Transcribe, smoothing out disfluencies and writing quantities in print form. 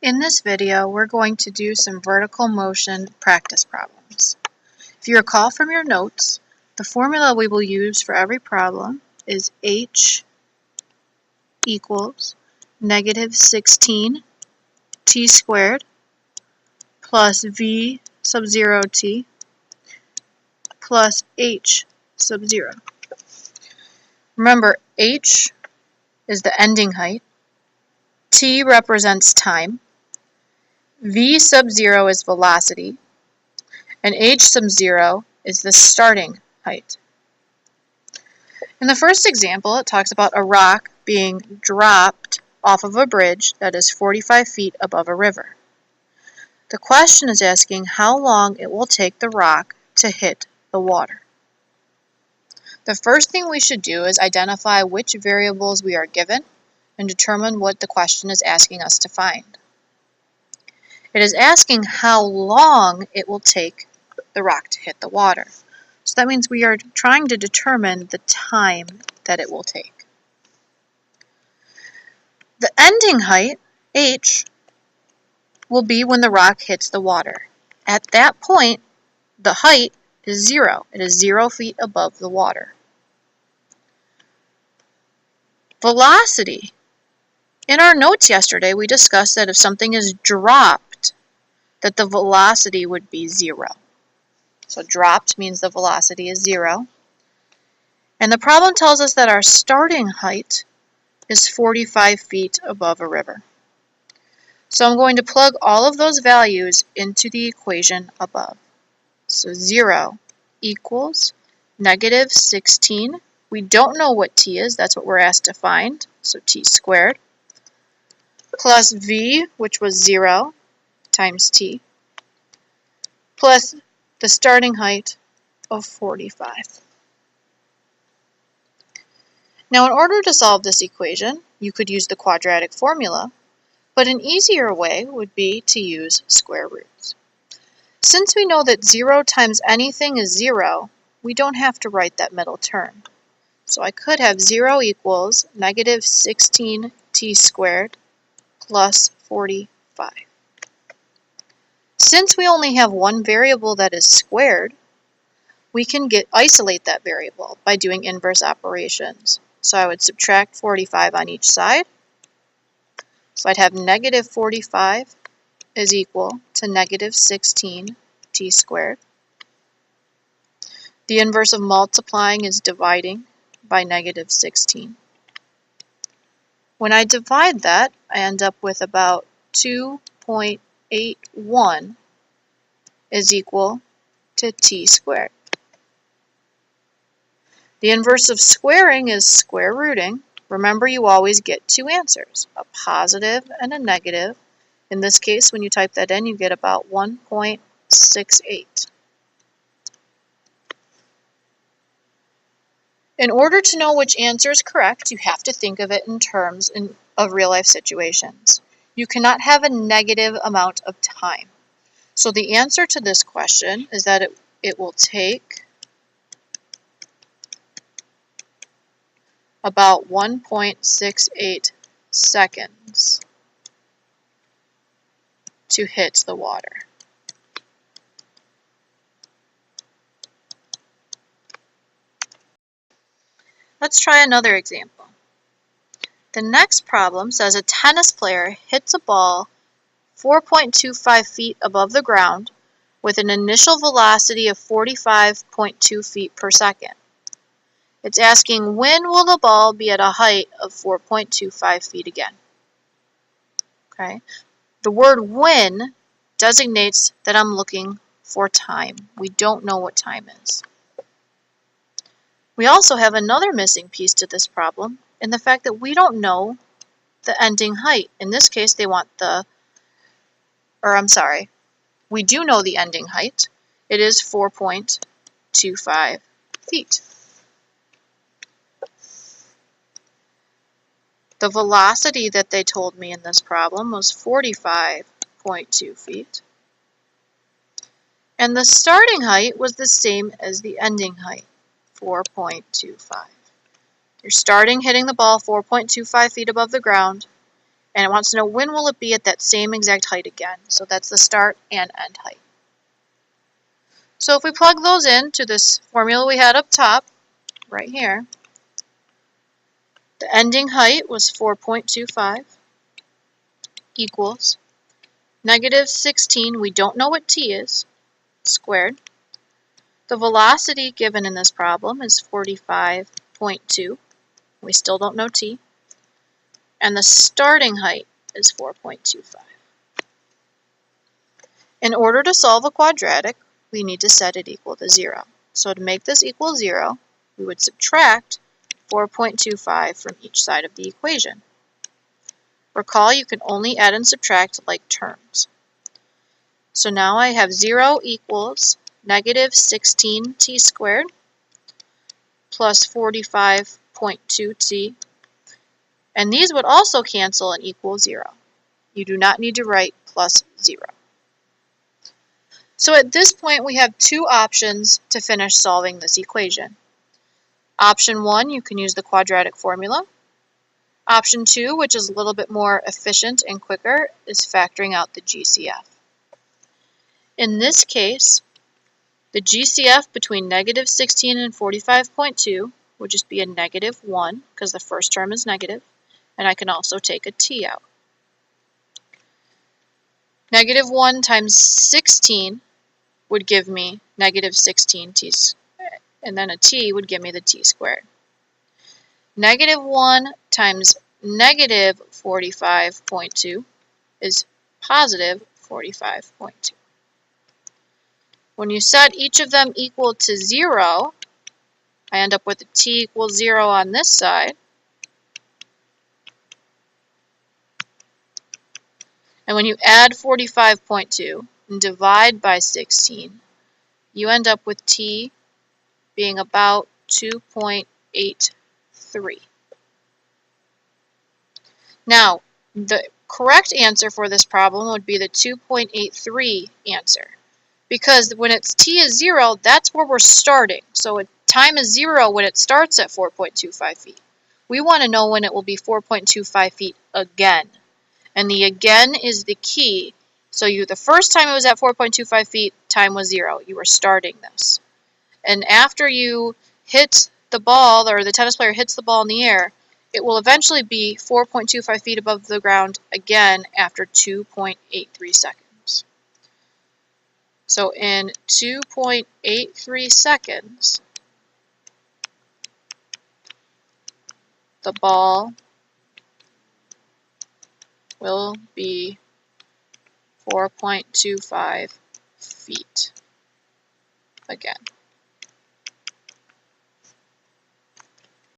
In this video, we're going to do some vertical motion practice problems. If you recall from your notes, the formula we will use for every problem is h equals negative 16 t squared plus v sub 0 t plus h sub 0. Remember, h is the ending height, t represents time, v sub 0 is velocity, and h sub 0 is the starting height. In the first example, it talks about a rock being dropped off of a bridge that is 45 feet above a river. The question is asking how long it will take the rock to hit the water. The first thing we should do is identify which variables we are given and determine what the question is asking us to find. It is asking how long it will take the rock to hit the water. So that means we are trying to determine the time that it will take. The ending height, h, will be when the rock hits the water. At that point, the height is 0. It is 0 feet above the water. Velocity. In our notes yesterday, we discussed that if something is dropped, that the velocity would be 0. So dropped means the velocity is 0. And the problem tells us that our starting height is 45 feet above a river. So I'm going to plug all of those values into the equation above. So 0 equals negative 16. We don't know what t is, that's what we're asked to find, so t squared, plus v, which was 0, times t, plus the starting height of 45. Now, in order to solve this equation, you could use the quadratic formula, but an easier way would be to use square roots. Since we know that 0 times anything is 0, we don't have to write that middle term. So I could have 0 equals negative 16 t squared plus 45. Since we only have one variable that is squared, we can isolate that variable by doing inverse operations. So I would subtract 45 on each side. So I'd have negative 45 is equal to negative 16 t squared. The inverse of multiplying is dividing by negative 16. When I divide that, I end up with about 2.81 is equal to t squared. The inverse of squaring is square rooting. Remember, you always get two answers, a positive and a negative. In this case, when you type that in, you get about 1.68. In order to know which answer is correct, you have to think of it in terms of real-life situations. You cannot have a negative amount of time. So the answer to this question is that it will take about 1.68 seconds to hit the water. Let's try another example. The next problem says a tennis player hits a ball 4.25 feet above the ground with an initial velocity of 45.2 feet per second. It's asking when will the ball be at a height of 4.25 feet again. Okay. The word when designates that I'm looking for time. We don't know what time is. We also have another missing piece to this problem in the fact that we don't know the ending height. In this case, they want we do know the ending height. It is 4.25 feet. The velocity that they told me in this problem was 45.2 feet. And the starting height was the same as the ending height, 4.25. You're starting hitting the ball 4.25 feet above the ground, And it wants to know when will it be at that same exact height again. So that's the start and end height. So if we plug those into this formula we had up top, right here, the ending height was 4.25 equals negative 16, we don't know what t is, squared. The velocity given in this problem is 45.2. We still don't know t. And the starting height is 4.25. In order to solve a quadratic, we need to set it equal to 0. So to make this equal 0, we would subtract 4.25 from each side of the equation. Recall you can only add and subtract like terms. So now I have 0 equals negative 16t squared plus 45.2t. And these would also cancel and equal 0. You do not need to write plus 0. So at this point we have two options to finish solving this equation. Option 1, you can use the quadratic formula. Option 2, which is a little bit more efficient and quicker, is factoring out the GCF. In this case, the GCF between negative 16 and 45.2 would just be a negative 1, because the first term is negative, and I can also take a t out. Negative 1 times 16 would give me negative 16t, and then a t would give me the t squared. Negative 1 times negative 45.2 is positive 45.2. When you set each of them equal to 0, I end up with a t equals 0 on this side. And when you add 45.2 and divide by 16, you end up with t being about 2.83. Now, the correct answer for this problem would be the 2.83 answer. Because when it's t is 0, that's where we're starting. So time is 0 when it starts at 4.25 feet. We want to know when it will be 4.25 feet again. And the again is the key. So the first time it was at 4.25 feet, time was 0. You were starting this. And after you hit the ball, or the tennis player hits the ball in the air, it will eventually be 4.25 feet above the ground again after 2.83 seconds. So in 2.83 seconds, the ball will be 4.25 feet again.